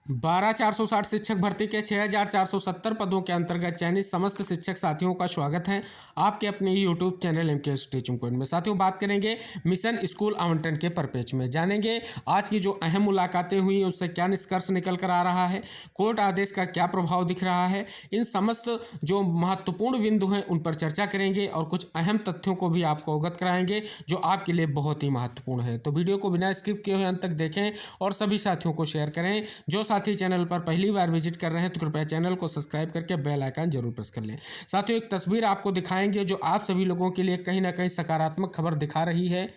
12,460 शिक्षक भर्ती के 6,470 पदों के अंतर्गत चयनित समस्त शिक्षक साथियों का स्वागत है आपके अपने YouTube channel MKS teaching point में। साथियों, बात करेंगे मिशन स्कूल आवंटन के परिप्रेक्ष्य में। जानेंगे आज की जो अहम मुलाकातें हुई उससे क्या निष्कर्ष निकल कर आ रहा है, कोर्ट आदेश का क्या प्रभाव दिख रहा है। इन समस्त जो महत्वपूर्ण बिंदु हैं उन पर चर्चा करेंगे और कुछ अहम तथ्यों को भी आपको अवगत कराएंगे जो आपके लिए बहुत ही महत्वपूर्ण है। तो वीडियो को बिना स्किप किए हुए अंत तक देखें और सभी साथियों को शेयर करें। जो साथी चैनल पर पहली बार विजिट कर रहे हैं तो कृपया चैनल को सब्सक्राइब करके बेल आइकन जरूर प्रेस कर लें। साथियों, एक तस्वीर आपको दिखाएंगे जो आप सभी लोगों के लिए कहीं ना कहीं सकारात्मक खबर दिखा रही है।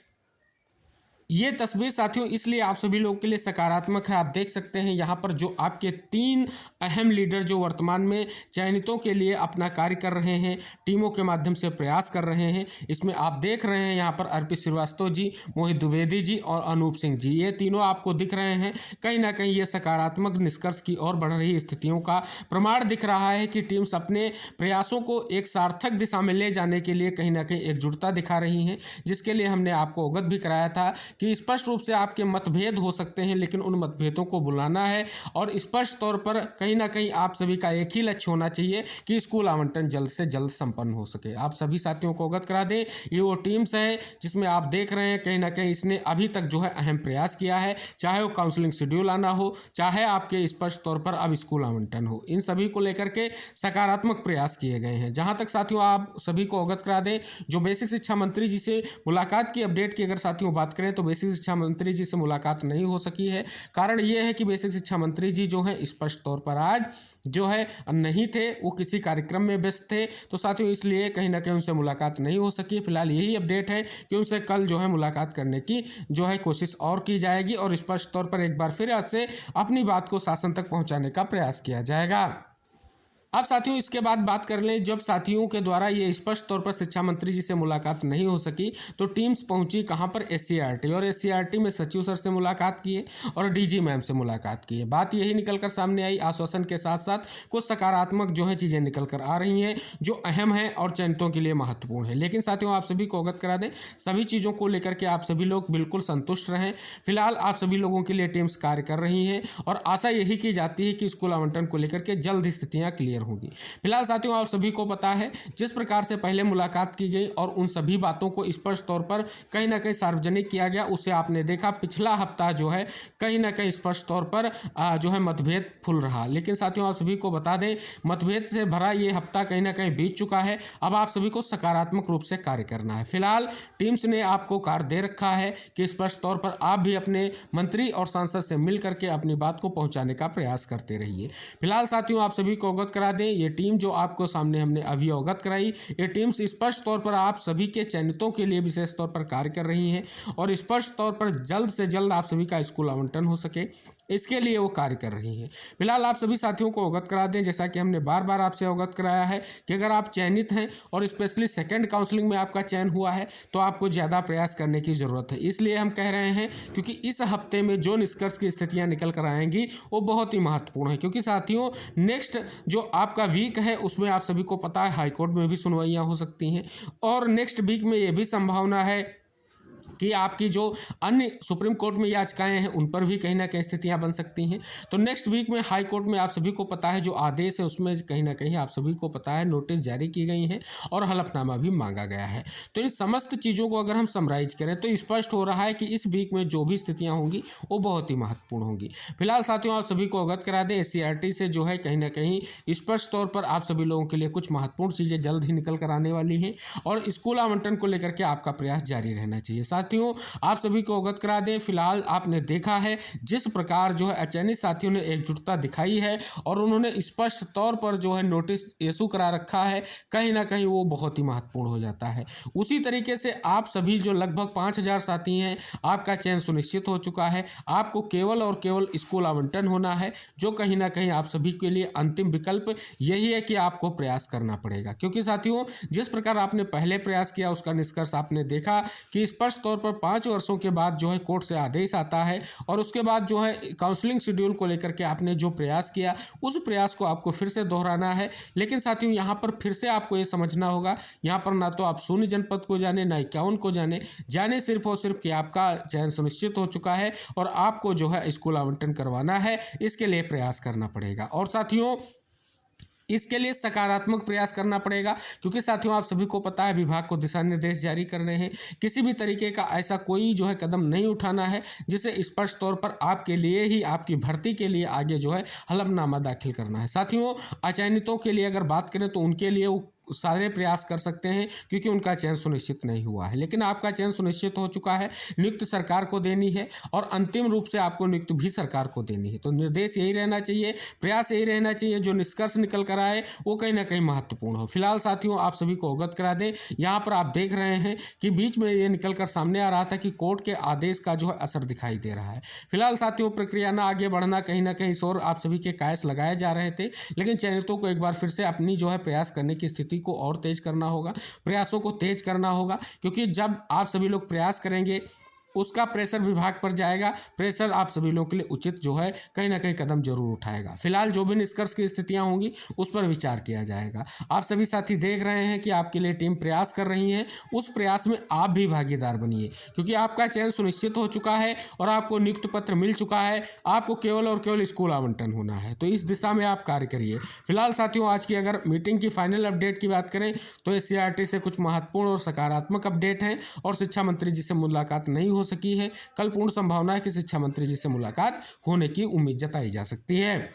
ये तस्वीर साथियों इसलिए आप सभी लोगों के लिए सकारात्मक है। आप देख सकते हैं यहाँ पर जो आपके 3 अहम लीडर जो वर्तमान में चयनितों के लिए अपना कार्य कर रहे हैं, टीमों के माध्यम से प्रयास कर रहे हैं। इसमें आप देख रहे हैं यहाँ पर अर्पित श्रीवास्तव जी, मोहित द्विवेदी जी और अनूप सिंह जी, ये तीनों आपको दिख रहे हैं। कहीं ना कहीं ये सकारात्मक निष्कर्ष की ओर बढ़ रही स्थितियों का प्रमाण दिख रहा है कि टीम्स अपने प्रयासों को एक सार्थक दिशा में ले जाने के लिए कहीं ना कहीं एकजुटता दिखा रही हैं, जिसके लिए हमने आपको अवगत भी कराया था कि स्पष्ट रूप से आपके मतभेद हो सकते हैं लेकिन उन मतभेदों को बुलाना है और स्पष्ट तौर पर कहीं ना कहीं आप सभी का एक ही लक्ष्य होना चाहिए कि स्कूल आवंटन जल्द से जल्द संपन्न हो सके। आप सभी साथियों को अवगत करा दें, ये वो टीम्स है जिसमें आप देख रहे हैं कहीं ना कहीं इसने अभी तक जो है अहम प्रयास किया है, चाहे वो काउंसलिंग शेड्यूल आना हो, चाहे आपके स्पष्ट तौर पर अब स्कूल आवंटन हो, इन सभी को लेकर के सकारात्मक प्रयास किए गए हैं। जहां तक साथियों आप सभी को अवगत करा दें, जो बेसिक शिक्षा मंत्री जी से मुलाकात की अपडेट की अगर साथियों बात करें तो बेसिक शिक्षा मंत्री जी से मुलाकात नहीं हो सकी है। कारण ये है कि बेसिक शिक्षा मंत्री जी जो है स्पष्ट तौर पर आज जो है नहीं थे, वो किसी कार्यक्रम में व्यस्त थे, तो साथियों इसलिए कहीं ना कहीं उनसे मुलाकात नहीं हो सकी। फिलहाल यही अपडेट है कि उनसे कल जो है मुलाकात करने की जो है कोशिश और की जाएगी और स्पष्ट तौर पर एक बार फिर आज से अपनी बात को शासन तक पहुंचाने का प्रयास किया जाएगा। अब साथियों इसके बाद बात कर लें, जब साथियों के द्वारा ये स्पष्ट तौर पर शिक्षा मंत्री जी से मुलाकात नहीं हो सकी तो टीम्स पहुंची कहां पर, एससीईआरटी, और एससीईआरटी में सचिव सर से मुलाकात की है और डीजी मैम से मुलाकात की है। बात यही निकलकर सामने आई, आश्वासन के साथ साथ कुछ सकारात्मक जो है चीज़ें निकल कर आ रही हैं जो अहम है और चयनितों के लिए महत्वपूर्ण है। लेकिन साथियों आप सभी को अवगत करा दें, सभी चीज़ों को लेकर के आप सभी लोग बिल्कुल संतुष्ट रहें। फिलहाल आप सभी लोगों के लिए टीम्स कार्य कर रही हैं और आशा यही की जाती है कि स्कूल आवंटन को लेकर के जल्द स्थितियाँ क्लियर होगी। फिलहाल साथियों आप सभी को पता है जिस प्रकार से पहले मुलाकात की गई और उन सभी बातों को स्पष्ट तौर पर कहीं ना कहीं सार्वजनिक किया गया, उससे आपने देखा पिछला हफ्ता जो है कहीं ना कहीं स्पष्ट तौर पर जो है मतभेद फूल रहा। लेकिन साथियों आप सभी को बता दें, मतभेद से भरा ये हफ्ता कहीं ना कहीं बीत चुका है। अब आप सभी को सकारात्मक रूप से कार्य करना है। फिलहाल टीम्स ने आपको कार्य दे रखा है कि स्पष्ट तौर पर आप भी अपने मंत्री और सांसद से मिल करके अपनी बात को पहुंचाने का प्रयास करते रहिए। फिलहाल साथियों आप सभी को अवगत करा दें, ये टीम जो आपको सामने हमने अभी अवगत कराई, ये टीम्स स्पष्ट तौर पर आप सभी के चयनितों के लिए विशेष तौर पर कार्य कर रही हैं और स्पष्ट तौर पर जल्द से जल्द आप सभी का स्कूल आवंटन हो सके इसके लिए वो कार्य कर रही हैं। फिलहाल आप सभी साथियों को अवगत करा दें, जैसा कि हमने बार बार आपसे अवगत कराया है कि अगर आप चयनित हैं और स्पेशली सेकंड काउंसलिंग में आपका चयन हुआ है तो आपको ज़्यादा प्रयास करने की ज़रूरत है। इसलिए हम कह रहे हैं क्योंकि इस हफ्ते में जो निष्कर्ष की स्थितियाँ निकल कर आएंगी वो बहुत ही महत्वपूर्ण है। क्योंकि साथियों नेक्स्ट जो आपका वीक है उसमें आप सभी को पता है हाईकोर्ट में भी सुनवाइयाँ हो सकती हैं और नेक्स्ट वीक में ये भी संभावना है कि आपकी जो अन्य सुप्रीम कोर्ट में याचिकाएं हैं उन पर भी कहीं ना कहीं स्थितियां बन सकती हैं। तो नेक्स्ट वीक में हाई कोर्ट में आप सभी को पता है जो आदेश है उसमें कहीं ना कहीं आप सभी को पता है नोटिस जारी की गई हैं और हलफनामा भी मांगा गया है। तो इन समस्त चीज़ों को अगर हम समराइज करें तो स्पष्ट हो रहा है कि इस वीक में जो भी स्थितियाँ होंगी वो बहुत ही महत्वपूर्ण होंगी। फिलहाल साथियों आप सभी को अवगत करा दें, एससीईआरटी से जो है कहीं ना कहीं स्पष्ट तौर पर आप सभी लोगों के लिए कुछ महत्वपूर्ण चीज़ें जल्द ही निकल कर आने वाली हैं और स्कूल आवंटन को लेकर के आपका प्रयास जारी रहना चाहिए। साथियों आप सभी को अवगत करा दें, फिलहाल आपने देखा है जिस प्रकार जो है चयनित साथियों ने एकजुटता दिखाई है और उन्होंने स्पष्ट तौर पर जो है नोटिस इशू करा रखा है, कहीं ना कहीं वो बहुत ही महत्वपूर्ण हो जाता है। उसी तरीके से आप सभी जो लगभग 5,000 साथी हैं आपका चयन सुनिश्चित हो चुका है। आपको केवल और केवल स्कूल आवंटन होना है, जो कहीं ना कहीं आप सभी के लिए अंतिम विकल्प यही है कि आपको प्रयास करना पड़ेगा। क्योंकि साथियों जिस प्रकार आपने पहले प्रयास किया उसका निष्कर्ष आपने देखा कि स्पष्ट तौर तौर पर 5 वर्षों के बाद जो है कोर्ट से आदेश आता है और उसके बाद जो है काउंसलिंग शेड्यूल को लेकर के आपने जो प्रयास किया उस प्रयास को आपको फिर से दोहराना है। लेकिन साथियों यहाँ पर फिर से आपको ये समझना होगा, यहाँ पर ना तो आप शून्य जनपद को जाने ना 51 को जाने सिर्फ और सिर्फ कि आपका चयन सुनिश्चित हो चुका है और आपको जो है स्कूल आवंटन करवाना है, इसके लिए प्रयास करना पड़ेगा। और साथियों इसके लिए सकारात्मक प्रयास करना पड़ेगा, क्योंकि साथियों आप सभी को पता है विभाग को दिशा निर्देश जारी करने हैं। किसी भी तरीके का ऐसा कोई जो है कदम नहीं उठाना है जिसे स्पष्ट तौर पर आपके लिए ही आपकी भर्ती के लिए आगे जो है हलफनामा दाखिल करना है। साथियों अचयनितों के लिए अगर बात करें तो उनके लिए वो सारे प्रयास कर सकते हैं क्योंकि उनका चयन सुनिश्चित नहीं हुआ है, लेकिन आपका चयन सुनिश्चित हो चुका है। नियुक्त सरकार को देनी है और अंतिम रूप से आपको नियुक्त भी सरकार को देनी है। तो निर्देश यही रहना चाहिए, प्रयास यही रहना चाहिए, जो निष्कर्ष निकल कर आए वो कहीं ना कहीं महत्वपूर्ण हो। फिलहाल साथियों आप सभी को अवगत करा दें, यहाँ पर आप देख रहे हैं कि बीच में ये निकल कर सामने आ रहा था कि कोर्ट के आदेश का जो है असर दिखाई दे रहा है। फिलहाल साथियों प्रक्रिया ना आगे बढ़ना कहीं ना कहीं शोर आप सभी के कायस लगाए जा रहे थे, लेकिन चयनितों को एक बार फिर से अपनी जो है प्रयास करने की स्थिति को और तेज करना होगा, प्रयासों को तेज करना होगा, क्योंकि जब आप सभी लोग प्रयास करेंगे उसका प्रेशर विभाग पर जाएगा। प्रेशर आप सभी लोगों के लिए उचित जो है कहीं ना कहीं कदम जरूर उठाएगा। फिलहाल जो भी निष्कर्ष की स्थितियां होंगी उस पर विचार किया जाएगा। आप सभी साथी देख रहे हैं कि आपके लिए टीम प्रयास कर रही है, उस प्रयास में आप भी भागीदार बनिए, क्योंकि आपका चयन सुनिश्चित हो चुका है और आपको नियुक्ति पत्र मिल चुका है। आपको केवल और केवल स्कूल आवंटन होना है, तो इस दिशा में आप कार्य करिए। फिलहाल साथियों आज की अगर मीटिंग की फाइनल अपडेट की बात करें तो एससीईआरटी से कुछ महत्वपूर्ण और सकारात्मक अपडेट हैं और शिक्षा मंत्री जी से मुलाकात नहीं हो सकी है। कल पूर्ण संभावना है कि शिक्षा मंत्री जी से मुलाकात होने की उम्मीद जताई जा सकती है।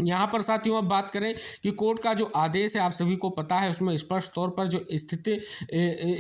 यहाँ पर साथियों अब बात करें कि कोर्ट का जो आदेश है आप सभी को पता है, उसमें स्पष्ट तौर पर जो स्थिति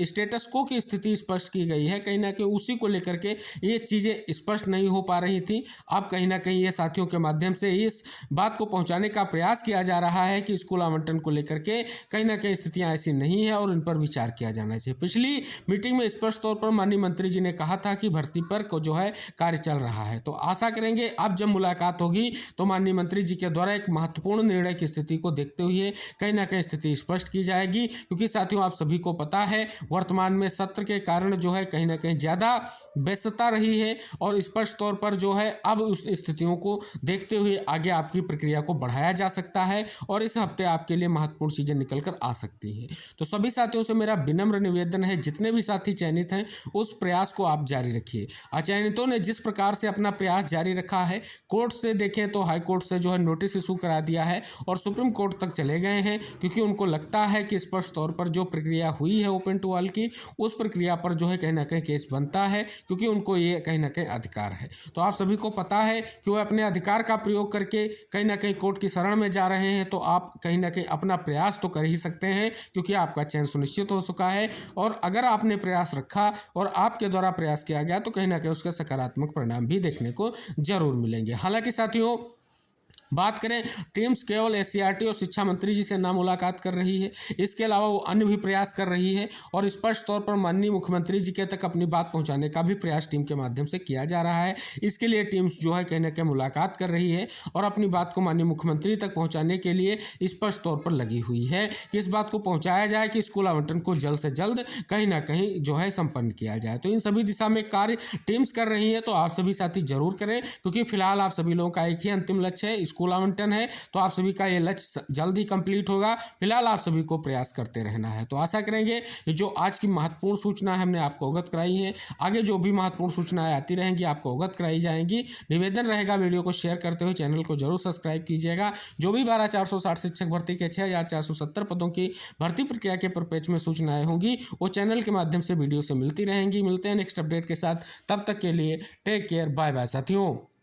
स्टेटस को की स्थिति स्पष्ट की गई है। कहीं ना कहीं उसी को लेकर के ये चीज़ें स्पष्ट नहीं हो पा रही थी। अब कहीं ना कहीं ये साथियों के माध्यम से इस बात को पहुँचाने का प्रयास किया जा रहा है कि स्कूल आवंटन को लेकर के कहीं ना कहीं स्थितियाँ ऐसी नहीं है और इन पर विचार किया जाना चाहिए। पिछली मीटिंग में स्पष्ट तौर पर माननीय मंत्री जी ने कहा था कि भर्ती पर जो है कार्य चल रहा है, तो आशा करेंगे अब जब मुलाकात होगी तो माननीय मंत्री जी के द्वारा एक महत्वपूर्ण निर्णय की स्थिति को देखते हुए कहीं ना कहीं स्थिति स्पष्ट की जाएगी। क्योंकि साथियों आप सभी को पता है वर्तमान में सत्र के कारण जो है कहीं ना कहीं ज़्यादा व्यस्तता रही है और स्पष्ट तौर पर जो है अब उस स्थितियों को देखते हुए आगे आपकी प्रक्रिया को बढ़ाया जा सकता है और इस हफ्ते आपके लिए महत्वपूर्ण चीज़ें निकल कर आ सकती हैं। तो सभी साथियों से मेरा विनम्र निवेदन है, जितने भी साथी चयनित हैं उस प्रयास को आप जारी रखिए। अचयनितों ने जिस प्रकार से अपना प्रयास जारी रखा है, कोर्ट से देखें तो हाई कोर्ट से जो है नोटिस इशू करा दिया है और सुप्रीम कोर्ट तक चले गए हैं, क्योंकि उनको लगता है कि स्पष्ट तौर पर जो प्रक्रिया हुई है ओपन टू ऑल की, उस प्रक्रिया पर जो है कहीं ना कहीं केस बनता है, क्योंकि उनको ये कहीं ना कहीं अधिकार है। तो आप सभी को पता है कि वो अपने अधिकार का प्रयोग करके कहीं ना कहीं कोर्ट की शरण में जा रहे हैं, तो आप कहीं ना कहीं अपना प्रयास तो कर ही सकते हैं, क्योंकि आपका चयन सुनिश्चित हो चुका है। और अगर आपने प्रयास रखा और आपके द्वारा प्रयास किया गया तो कहीं ना कहीं उसके सकारात्मक परिणाम भी देखने को जरूर मिलेंगे। हालांकि साथियों बात करें, टीम्स केवल एससीईआरटी और शिक्षा मंत्री जी से ना मुलाकात कर रही है, इसके अलावा वो अन्य भी प्रयास कर रही है और स्पष्ट तौर पर माननीय मुख्यमंत्री जी के तक अपनी बात पहुंचाने का भी प्रयास टीम के माध्यम से किया जा रहा है। इसके लिए टीम्स जो है कहीं ना कहीं मुलाकात कर रही है और अपनी बात को माननीय मुख्यमंत्री तक पहुँचाने के लिए स्पष्ट तौर पर लगी हुई है कि इस बात को पहुँचाया जाए कि स्कूल आवंटन को जल्द से जल्द कहीं ना कहीं जो है संपन्न किया जाए। तो इन सभी दिशा में कार्य टीम्स कर रही है, तो आप सभी साथी जरूर करें, क्योंकि फिलहाल आप सभी लोगों का एक ही अंतिम लक्ष्य है, स्कूल आवंटन है। तो आप सभी का ये लक्ष्य जल्द ही कंप्लीट होगा। फिलहाल आप सभी को प्रयास करते रहना है। तो आशा करेंगे कि जो आज की महत्वपूर्ण सूचना है हमने आपको अवगत कराई है, आगे जो भी महत्वपूर्ण सूचनाएं आती रहेंगी आपको अवगत कराई जाएंगी। निवेदन रहेगा वीडियो को शेयर करते हुए चैनल को जरूर सब्सक्राइब कीजिएगा। जो भी 12460 शिक्षक भर्ती के 6470 पदों की भर्ती प्रक्रिया के परिपेक्ष में सूचनाएं होंगी वो चैनल के माध्यम से वीडियो से मिलती रहेंगी। मिलते हैं नेक्स्ट अपडेट के साथ, तब तक के लिए टेक केयर, बाय बाय साथियों।